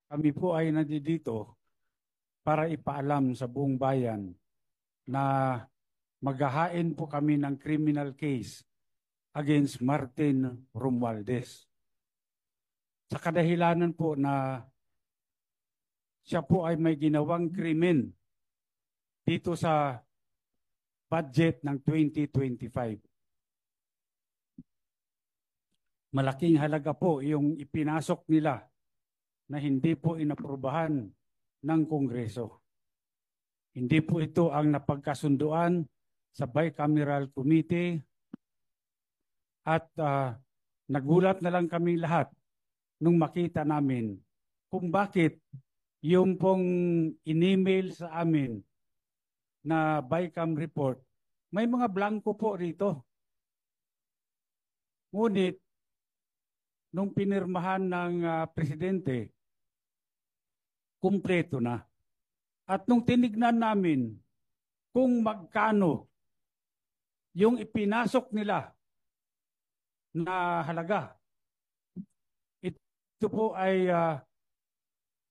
Kami po ay nandito para ipaalam sa buong bayan na maghahain po kami ng criminal case against Martin Romualdez. Sa kadahilanan po na siya po ay may ginawang krimen dito sa budget ng 2025. Malaking halaga po yung ipinasok nila na hindi po inaprubahan ng Kongreso. Hindi po ito ang napagkasunduan sa Bicameral Committee at nagulat na lang kami lahat nung makita namin kung bakit yung pong in-email sa amin na Bicam report, may mga blanco po rito. Ngunit, nung pinirmahan ng presidente, kumpleto na. At nung tinignan namin kung magkano yung ipinasok nila na halaga, ito po ay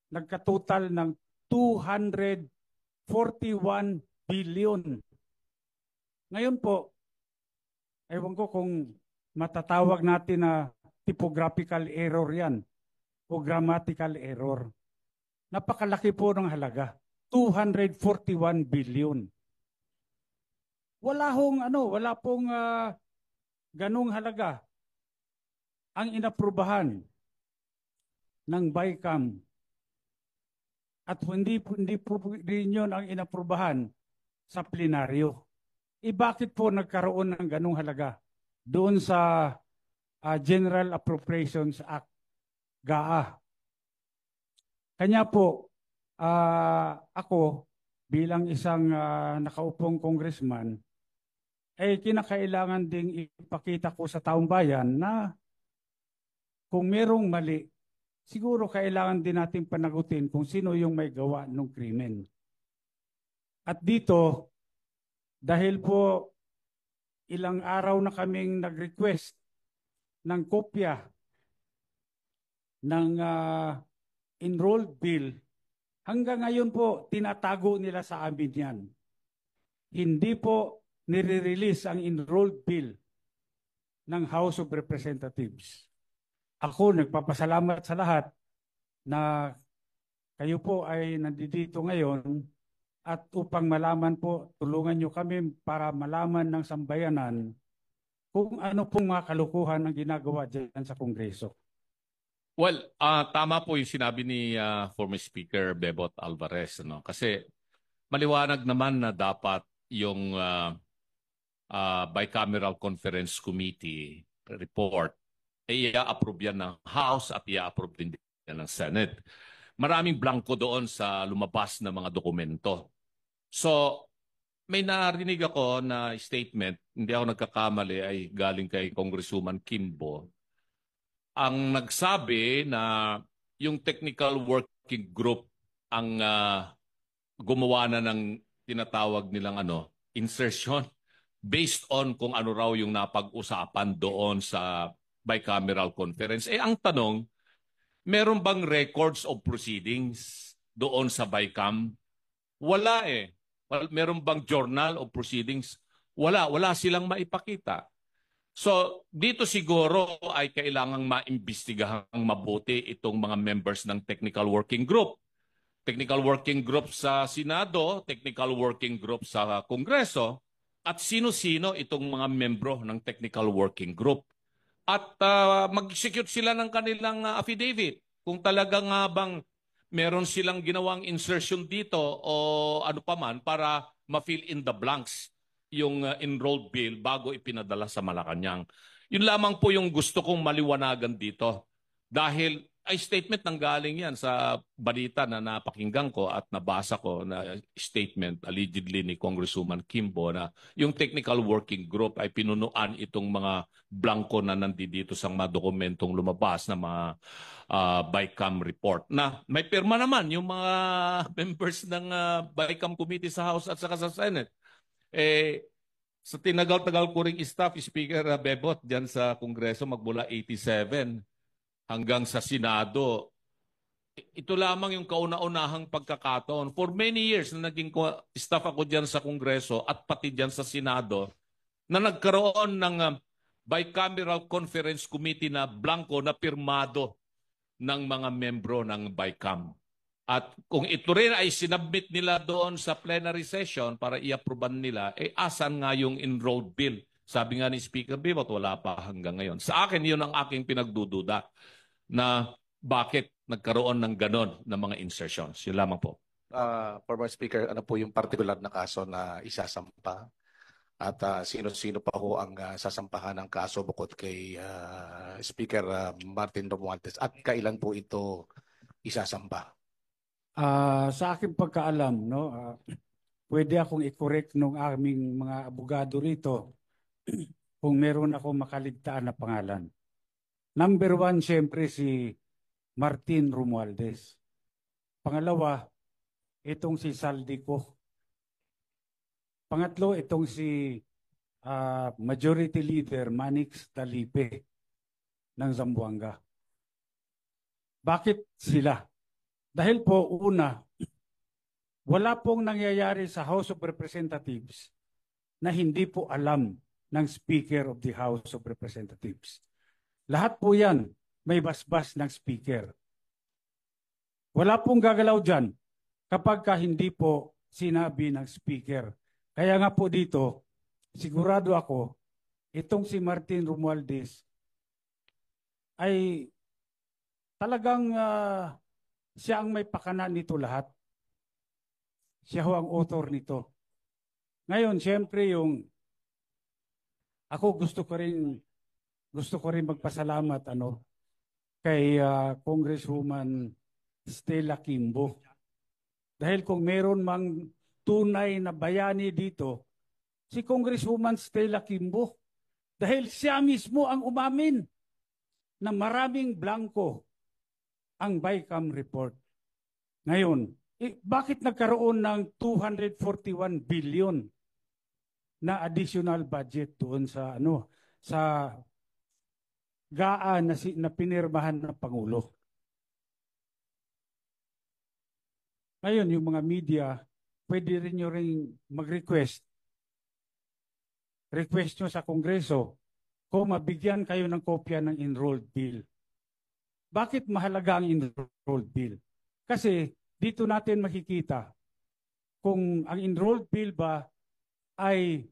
nagkatotal ng 241 billion. Ngayon po, ewan ko kung matatawag natin na typographical error yan o grammatical error. Napakalaki po ng halaga. 241 billion. Wala pong ganung halaga ang inaprubahan ng Bicam. At hindi po rin yun ang inaprubahan sa plenaryo. Bakit po nagkaroon ng ganung halaga doon sa General Appropriations Act, GAA? Kanya po, ako bilang isang nakaupong congressman, ay kinakailangan ding ipakita ko sa taong bayan na kung merong mali, siguro kailangan din natin panagutin kung sino yung may gawa ng krimen. At dito, dahil po ilang araw na kaming nag-request ng kopya ng enrolled bill, hanggang ngayon po tinatago nila sa amin yan. Hindi po nire-release ang enrolled bill ng House of Representatives. Ako nagpapasalamat sa lahat na kayo po ay nandito ngayon at upang malaman po, tulungan nyo kami para malaman ng sambayanan kung ano pong mga kalukuhan ang ginagawa dyan sa Kongreso. Well, tama po yung sinabi ni former Speaker Bebot Alvarez. No? Kasi maliwanag naman na dapat yung Bicameral Conference Committee report ay i-approve yan ng House at i-approve din yan ng Senate. Maraming blanco doon sa lumabas na mga dokumento. So, may narinig ako na statement, hindi ako nagkakamali, ay galing kay Congresswoman Kimbo. Ang nagsabi na yung technical working group ang gumawa na ng tinatawag nilang insertion based on kung ano raw yung napag-usapan doon sa bicameral conference. Ang tanong, meron bang records of proceedings doon sa Bicam? Wala eh. Meron bang journal of proceedings? Wala silang maipakita. So, dito siguro ay kailangang maimbestigahang mabuti itong mga members ng Technical Working Group. Technical Working Group sa Senado, Technical Working Group sa Kongreso, at sino-sino itong mga membro ng Technical Working Group. At mag-execute sila ng kanilang affidavit. Kung talaga nga bang meron silang ginawang insertion dito o ano pa man para ma-fill in the blanks yung enrolled bill bago ipinadala sa Malacanang. Yun lamang po yung gusto kong maliwanagan dito. Dahil ay statement nang galing yan sa balita na napakinggan ko at nabasa ko na statement allegedly ni Congresswoman Kimbo na yung technical working group ay pinunuan itong mga blanco na nandito sa mga dokumentong lumabas na mga Bicam report. Na may pirma naman yung mga members ng Bicam Committee sa House at saka sa Senate. Sa tinagal-tagal ko ring staff, Speaker Bebot, dyan sa Kongreso magmula 87 hanggang sa Senado, ito lamang yung kauna-unahang pagkakataon. For many years na naging staff ako dyan sa Kongreso at pati dyan sa Senado, na nagkaroon ng bicameral conference committee na blanco na pirmado ng mga membro ng BICAM. At kung ito rin ay sinabmit nila doon sa plenary session para i-approvean nila, asan nga yung enrolled bill? Sabi nga ni Speaker Bibot, wala pa hanggang ngayon. Sa akin, yun ang aking pinagdududa na bakit nagkaroon ng ganon na mga insertions. Yun lamang po. Former Speaker, ano po yung particular na kaso na isasampa? At sino-sino pa ho ang sasampahan ng kaso bukod kay Speaker Martin Romualdez? At kailan po ito isasampa? Sa aking pagkaalam, no, pwede akong i-correct ng aming mga abogado rito kung meron ako makaligtaan na pangalan. Number 1, siyempre si Martin Romualdez. Pangalawa, itong si Saldico. Pangatlo, itong si Majority Leader Manix Talipe ng Zamboanga. Bakit sila? Dahil po, una, wala pong nangyayari sa House of Representatives na hindi po alam ng Speaker of the House of Representatives. Lahat po yan may basbas ng Speaker. Wala pong gagalaw dyan kapag hindi po sinabi ng Speaker. Kaya nga po dito, sigurado ako, itong si Martin Romualdez ay talagang siya ang may pakanan nito lahat. Siya ho ang author nito. Ngayon, siyempre ako gusto ko rin magpasalamat kay Congresswoman Stella Kimbo. Dahil kung meron mang tunay na bayani dito, si Congresswoman Stella Kimbo. Dahil siya mismo ang umamin na maraming blanco ang BICAM report. Ngayon, bakit nagkaroon ng 241 billion na additional budget doon sa GAA na pinirmahan ng Pangulo? Ngayon, yung mga media, pwede rin nyo rin mag-request. Request nyo sa Kongreso kung mabigyan kayo ng kopya ng enrolled bill. Bakit mahalaga ang enrolled bill? Kasi dito natin makikita kung ang enrolled bill ba ay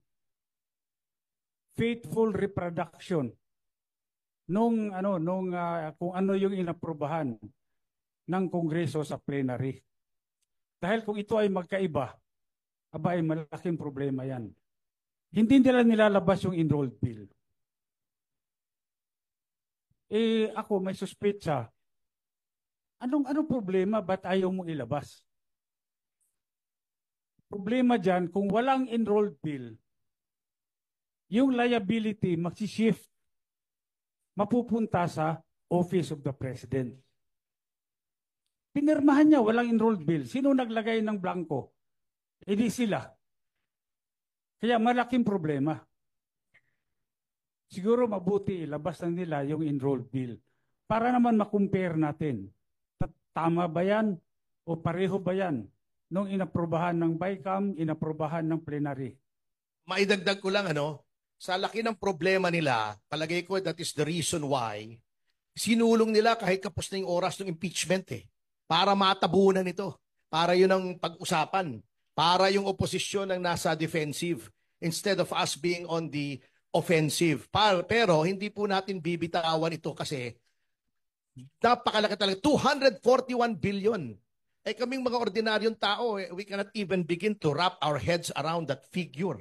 faithful reproduction kung ano yung inaprubahan ng Kongreso sa plenary. Dahil kung ito ay magkaiba, ay malaking problema yan. Hindi nila nilalabas yung enrolled bill. Ako may suspetsa. Anong problema? Ba't ayaw mong ilabas? Problema dyan, kung walang enrolled bill, yung liability magsishift, mapupunta sa Office of the President. Pinirmahan niya, walang enrolled bill. Sino naglagay ng blanco? Di sila. Kaya malaking problema. Siguro mabuti ilabas na nila yung enrolled bill para naman makumpare natin. Tama ba yan o pareho ba yan nung inaprubahan ng BICAM, inaprubahan ng plenary? Maidagdag ko lang sa laki ng problema nila, palagay ko that is the reason why sinulong nila kahit kapos na yung oras ng impeachment para matabunan ito, para yun ang pag-usapan, para yung oposisyon ang nasa defensive instead of us being on the offensive. Pero hindi po natin bibitawan ito kasi napakalaki talaga. 241 billion. Kaming mga ordinaryong tao, we cannot even begin to wrap our heads around that figure.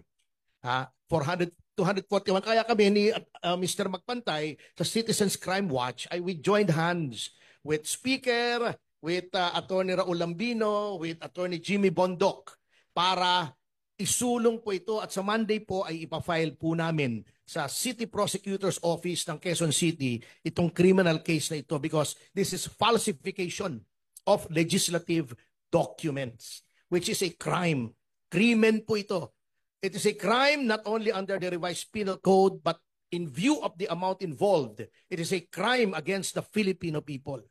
241. Kaya kami ni Mr. Magpantay sa Citizens Crime Watch, we joined hands with Speaker, with Attorney Raul Lambino, with Attorney Jimmy Bondoc para isulong po ito at sa Monday po ay ipafile po namin sa City Prosecutor's Office ng Quezon City itong criminal case na ito because this is falsification of legislative documents which is a crime. Krimen po ito. It is a crime not only under the revised penal code but in view of the amount involved, it is a crime against the Filipino people.